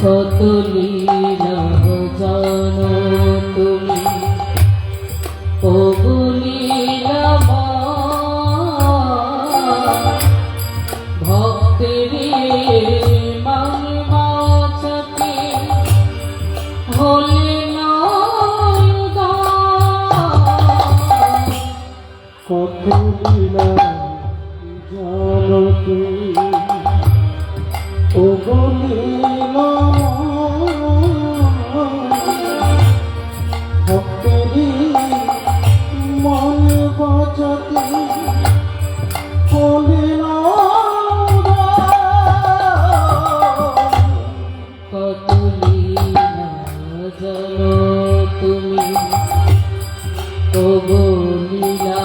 কত লীলা জানো তুমি ও লীলা ভক্তের মান বাঁচাতে হলে কত লীলা জানো তুমি ও লীলা ভক্তেরি মন বাঁচাতে হলে কত লীলা জানো তুমি ও লীলা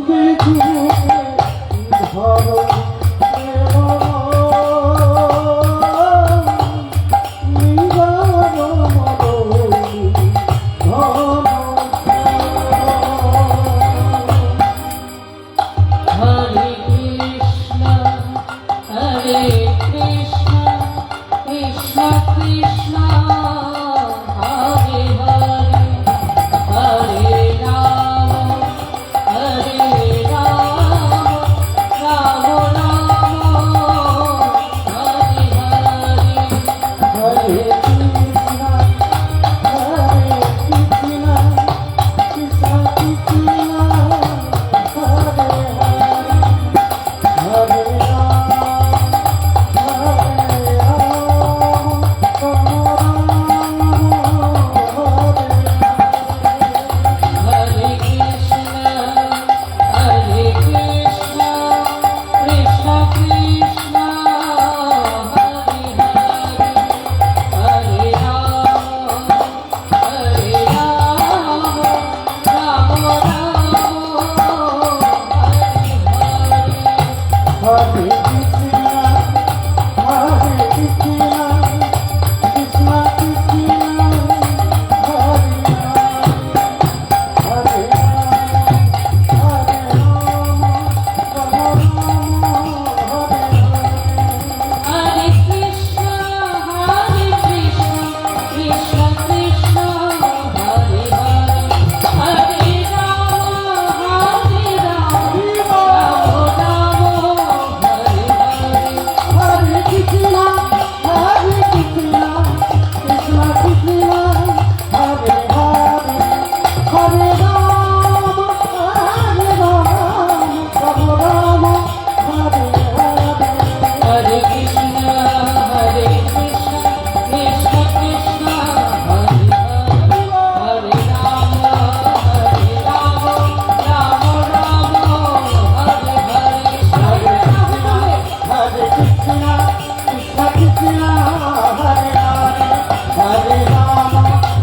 বিধু ধরো Hare Krishna, Hare Krishna, Krishna Krishna, Hare Hare, Hare Rama, Hare Rama, Rama Rama, Hare Hare. Hare Krishna, Hare Krishna, Krishna Krishna, Hare Hare, Hare Rama, Hare Rama, Rama Hare Hare Krishna, Hare Krishna, Krishna Krishna, Hare Hare, Hare Rama, Hare Rama, Rama Rama, Hare Hare. Hare Krishna, Hare Krishna, Krishna Krishna, Hare Hare, Hare Rama, Hare Rama, Hare Hare Krishna, Hare Krishna, Krishna Krishna, Hare Hare, Hare Rama, Hare Rama, Rama Rama, Hare Hare. Hare Krishna, Hare Krishna, Krishna Krishna, Hare Hare, Hare Rama, Hare Rama, Rama Rama, Hare Hare. Hare Krishna, Hare Krishna, Krishna Krishna, Hare Hare, Hare Rama, Hare Rama, Rama Rama, Hare Hare. Hare Krishna, Krishna Krishna, Hare Hare, Hare Rama,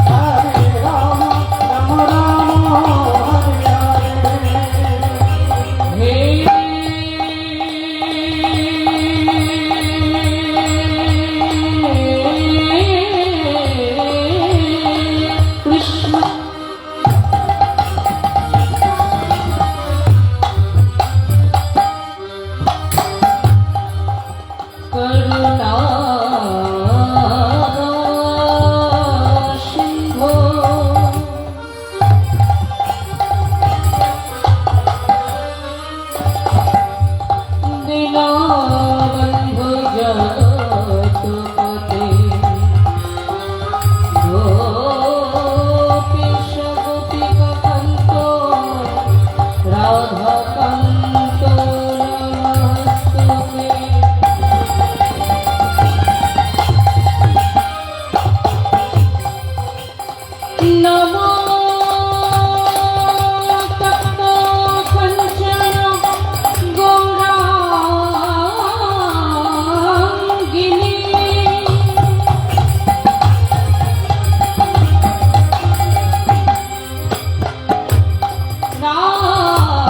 Hare Rama, Rama Rama, Hare Hare. Krishna. Karuna Sindhu Dinabandhu Jatpate Gopisha Gopika Kanto Radha Kanto Namastute. Namo Tapta Kanchana Gaurangini Radhe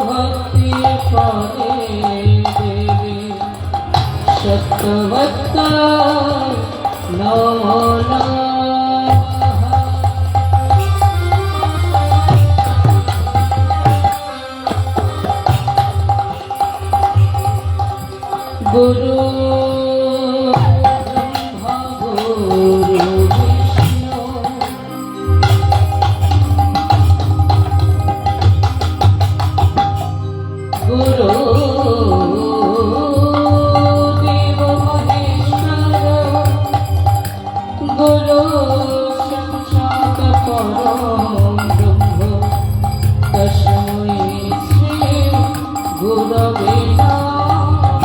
ভক্তি পরে দেবে সত্যবত্ত নমো নমঃ গুরু ব্রহ্মা গুরু বিষ্ণু গুরু দেব মহেশ্বর গুরু সাক্ষাৎ পরম ব্রহ্ম তস্मै শ্রী গুরবে নমঃ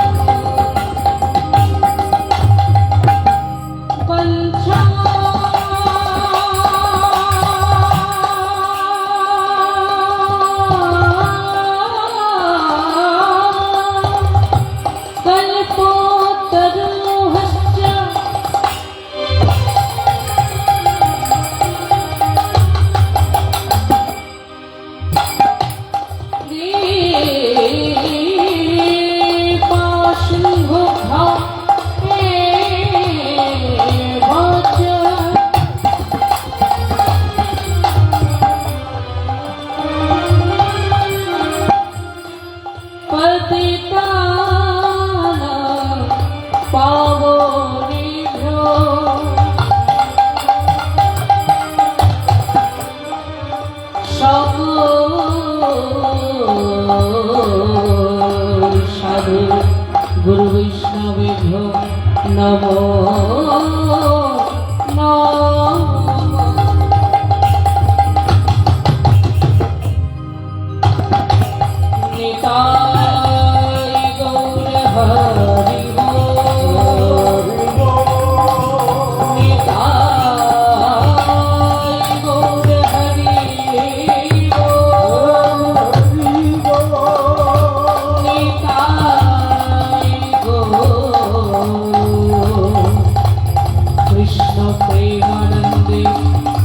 পঞ্চা কল্পতরুহশ্চ পাশিংহুঘা এবচ পতিতানাং পাবনেভ্যো সাধু গুরু বৈষ্ণবেভ্যো নমো নমঃ নিতাই গৌর হরি বল নিতাই গৌর হরি বল নিতাই গৌর কৃষ্ণ প্রেমানন্দে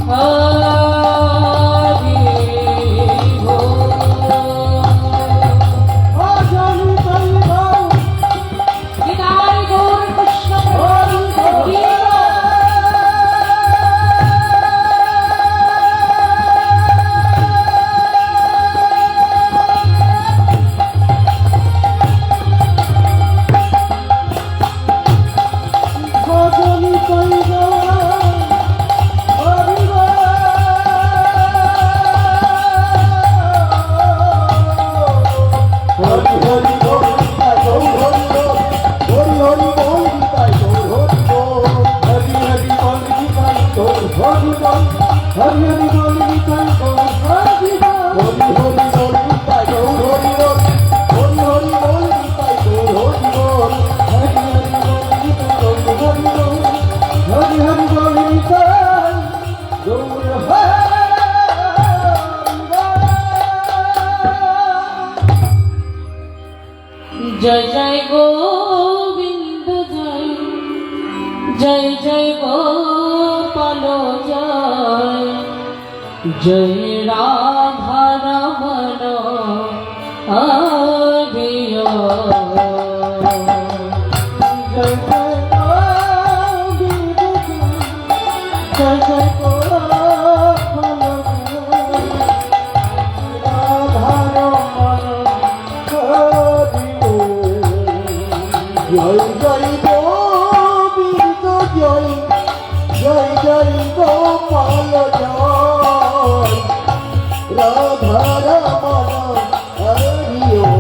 হরি বল নিতাই গৌর কৃষ্ণ হরি বল জয় জয় গোবিন্দ জয় জয় জয় গোপাল জয় জয় রাধা রমণ হরিয় জয় জয় গোবিন্দ জয় জয় গোপাল রাধা রমণ জয় জয় গোবিন্দ জয় জয় জয় গোপাল জয় রাধা রমণ হরি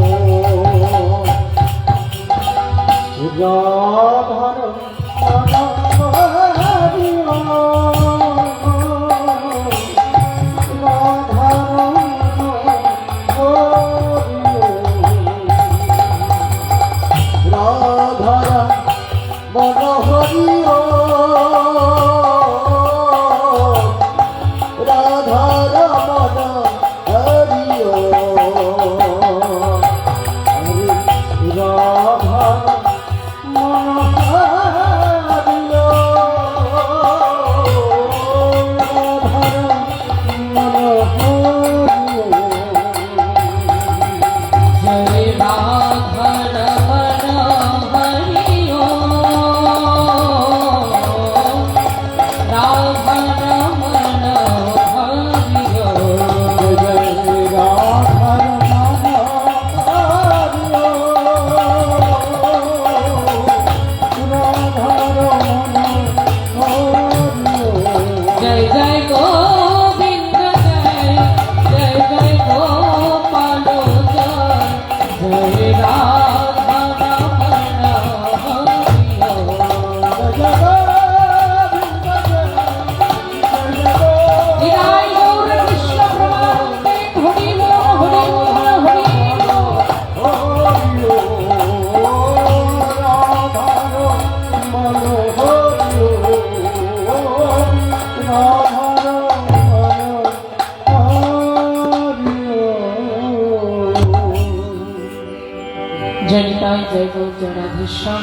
জয় নিতাই জয় গৌর জয় রাধেশ্যাম।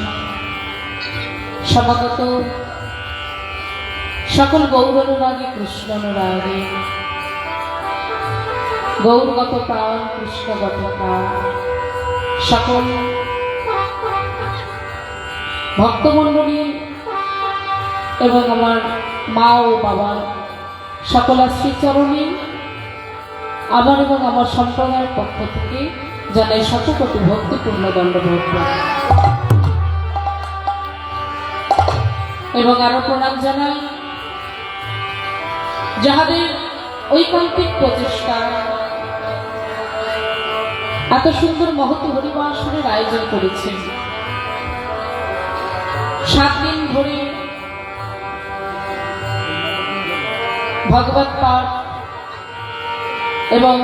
সমাগত সকল গৌর অনুরাগী কৃষ্ণ অনুরাগী, গৌরগত প্রাণ কৃষ্ণগত প্রাণ সকল ভক্তমণ্ডলী এবং আমার মা ও বাবার সকল শ্রীচরণে আমার এবং আমার সম্প্রদায়ের পক্ষ থেকে জানাই শতকোটি ভক্তিপূর্ণ দণ্ডবোধ এবং আরো প্রণাম জানাই যাহাদের ঐকান্তিক প্রচেষ্টা এত সুন্দর মহৎ হরিবাসনের আয়োজন করেছেন। 7 দিন ধরে ভগবত পাঠ এবং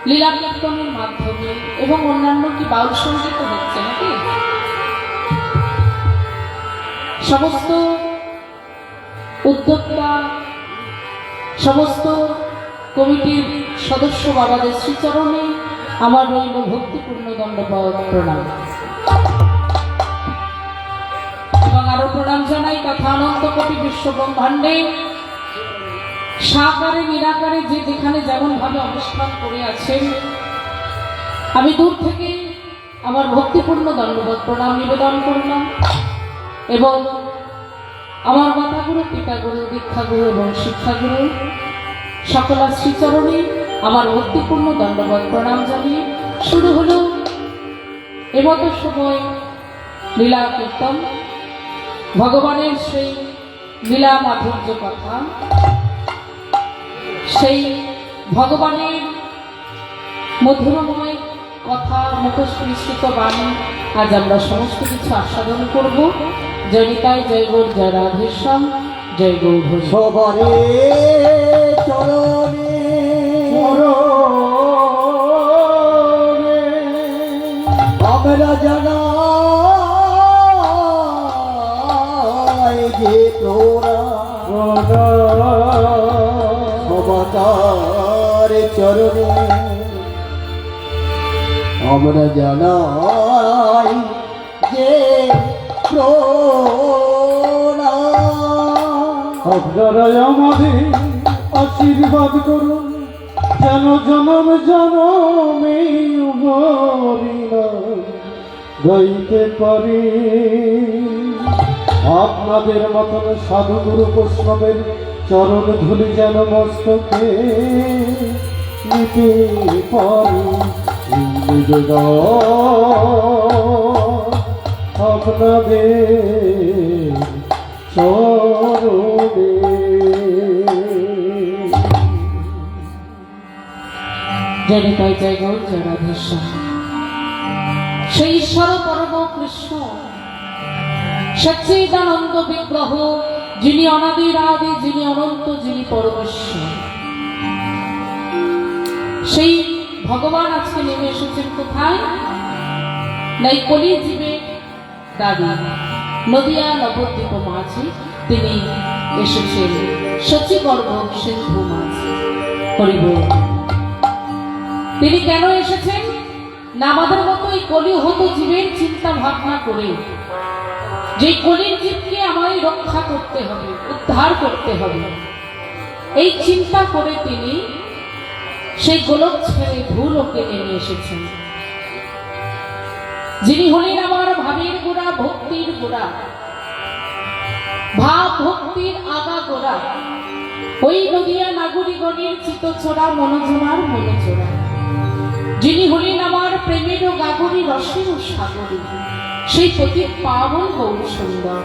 লীলা কীর্তনের মাধ্যমে এবং অন্যান্য কি বাউল সঙ্গীত হচ্ছে নাকি, সমস্ত উদ্যোক্তা সমস্ত কমিটির সদস্য বাবাদের শ্রীচরণে আমার রইল ভক্তিপূর্ণ দণ্ডবোধ প্রণাম এবং আরো প্রণাম জানাই তথা অনন্ত কোটি বিশ্ব ব্রহ্মাণ্ডে সাকারে নিরাকারে যে যেখানে যেমন ভাবে অনুষ্ঠান করে আছেন, আমি দূর থেকে আমার ভক্তিপূর্ণ দণ্ডবোধ প্রণাম নিবেদন করলাম এবং আমার মাতাগুরু পিতাগুরু দীক্ষাগুরু এবং শিক্ষাগুরু সকল শ্রীচরণে আমার ভক্তিপূর্ণ দণ্ডবোধ প্রণাম জানিয়ে শুরু হলো এমতো সময় লীলা কীর্তন, ভগবানের সেই লীলা মাধুর্য কথা, সেই ভগবানের মধুরময় কথা মুখশ্রীষ্ঠিত বাণী আজ আমরা সমস্ত কিছু আস্বাদন করব। জয় নিতাই জয় গৌর জয় রাধেশ্যাম জয় গৌর হরি। সবারে চরণে আমরা জানাই যে তোরা সবার চরণে আমরা জানাই যে আপনারা আমাদের আশীর্বাদ করুন যেন জনম জনমে গাইতে পারি। আপনাদের মতন সাধুগুরু বৈষ্ণবের চরণ ধুলি যেন মস্তকে নিতে পারি। আপনাদের চরণে জয় নিতাই জয় গৌর জয় রাধেশ্যাম। সেই ঈশ্বর পরম কৃষ্ণ সচ্চিদানন্দ বিগ্রহ, যিনি অনাদির আদি, যিনি অনন্ত, যিনি পরমেশ্বর, সেই ভগবান আজকে নেমে এসেছেন কোথায়? নাই কলির জীবে দাবি নদিয়া নবদ্বীপ মাঝে তিনি এসেছেন সচিগর্ভ সিন্ধু মাঝে। হরিবল। তিনি কেন এসেছেন না আমাদের মতো এই কলিহত জীবের চিন্তা ভাবনা করে, যে কলির জীবকে আমায় রক্ষা করতে হবে, উদ্ধার করতে হবে, এই চিন্তা করে তিনি সেই গোলক ছেড়ে ভূলোকে নেমে এসেছেন। যিনি হলেন আমার ভাবের গোড়া, ভক্তির গোড়া, ভাব ভক্তির আগা গোড়া, ওই নদিয়া নাগরিগণের চিতচোরা মনোজমার মনোচোরা, যিনি হলেন আমার প্রেমের গাগরী রসের সাগরী, সেই প্রতি পাবন গৌর সুন্দর।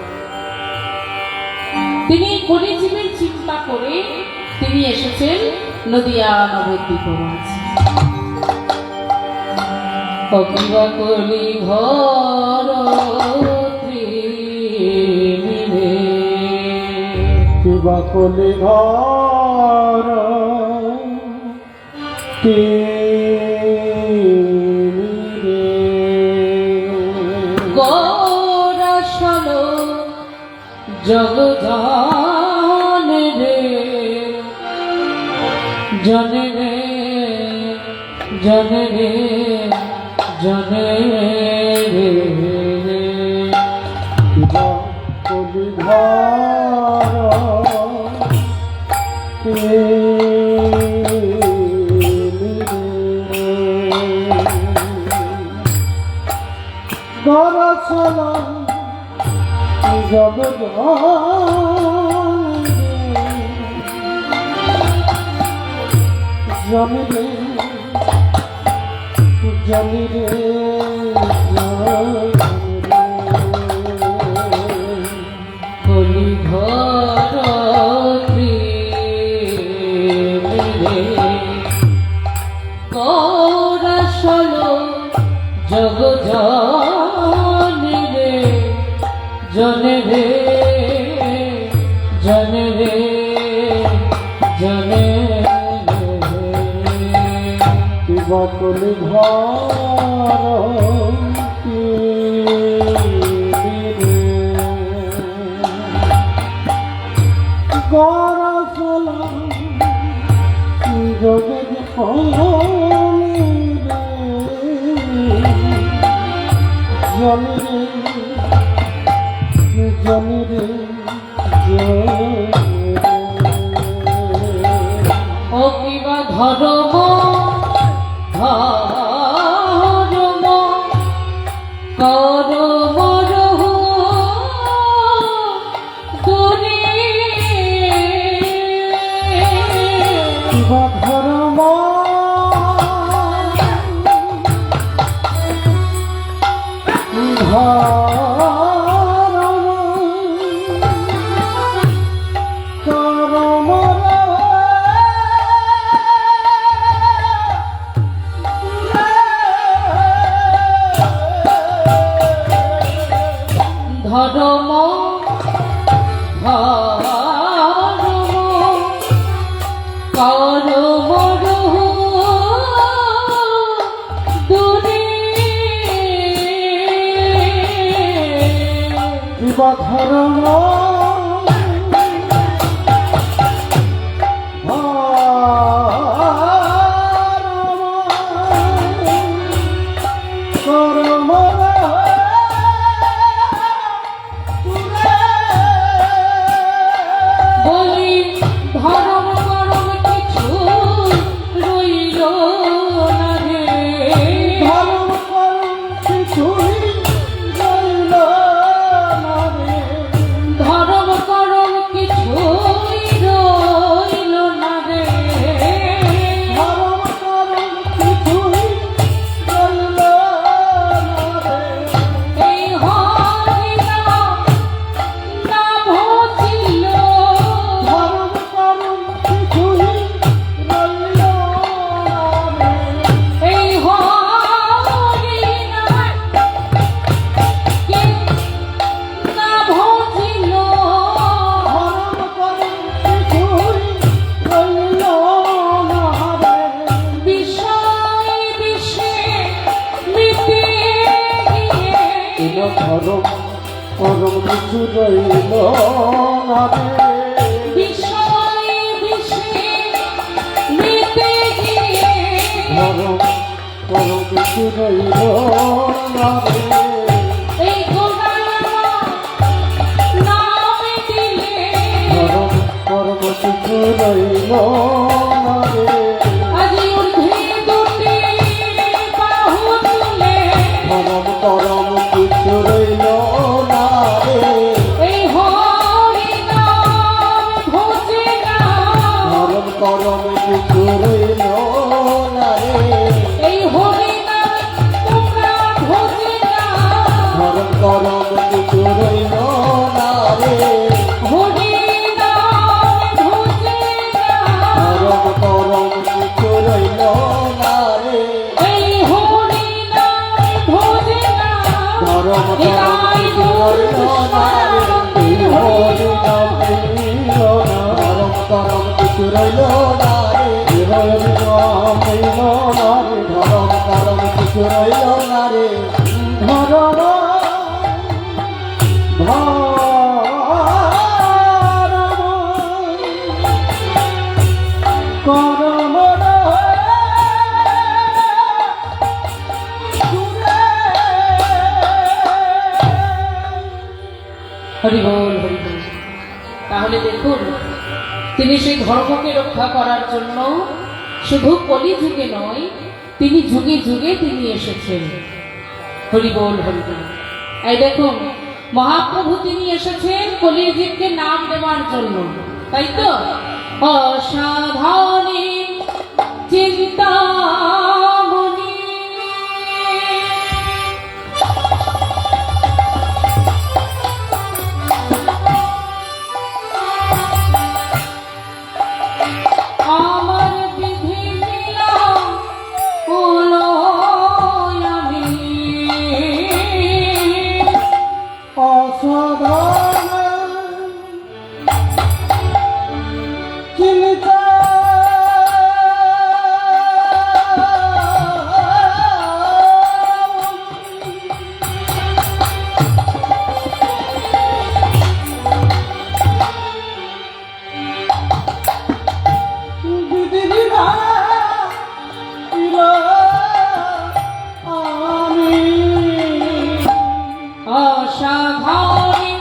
তিনি কলিজীবের চিন্তা করে তিনি এসেছেন নদিয়া নবদ্বীপ মাঝে। অকিবা কলি ঘর ত্রিনিধে, কিবা কলি ঘর গৌরসল জগজানে রে, জনে রে জনে রে জনে কিবা কলি গরছলা জগৎ জমিরে জমিরে কলি ঘর গৌরাসল জগ জনে রে জনে রে জনে রে জনে কিবা কলি ঘর গরছলা জগৎ জমিরে জমিরে ও কিবা ধর্ম ধর্ম করম রহ দূরে কিবা ধর্ম ধর্ম করম রহ দূরে কিবা ধর্ম করম বলি ধর্ম করম কিছু রইল না রে ধর্ম করম কিছুই রইল না রে ধর্ম করম কিছুই রইল না রে ধর্ম করম কিছুই রইল না রে এই হরি নাম ছিল ধর্ম করম কিছুই রইল না রে এই হরি নাম কে না ভজিল ধর্ম করম কিছুই রইল না রে বিষয় বিষে মিটে গিয়ে এলো ধর্ম করম কিছু রইল না রে বিষয় বিষে মিটে গিয়ে ধর্ম করম কিছু রইল না রে এই গোলামা নাম দিলে ধর্ম করম কিছু রইল না রে আজি ঊর্ধ্বে দুটি বাহু তুলে ধর্ম করম কিছু রইল না রে এই হরি নাম ভজে না ধর্ম করম কিছু রইল না রে এই হরি নাম তোমরা ভজে না ধর্ম করম কিছু রইল না রে হরি নাম ভজে না ধর্ম করম কিছু রইল না রে এই হরি নাম ভজে না ধর্ম করম কিছু রইল না রে এই হরি নাম রইল না ধর্ম করম কিছু রইল না রে এই হরি নাম রইল না রে ধর্ম করম কিছু রইল না রে ধর্ম করম হরি বল হরি বল। তাহলে দেখুন, তিনি সেই ধর্মকে রক্ষা করার জন্য শুধু কলিযুগে নয়, তিনি যুগে যুগে তিনি এসেছেন। হরি বল হরি বল। এই দেখুন, মহাপ্রভু তিনি এসেছেন কলিযুগকে নাম দেওয়ার জন্য, তাই তো? অসাধারণী চিন্তামণি আমার বিধি লীলা হলো আমি অসাধারণ চিন্তা অসাধারণী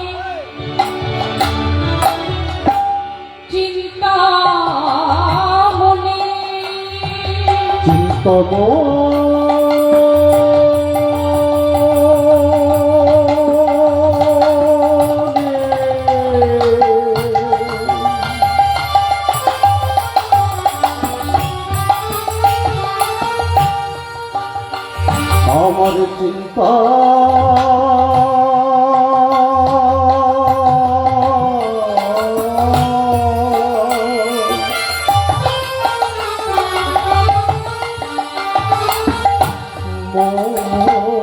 চিন্তামণি চিন্তম আমার চিন্তা মন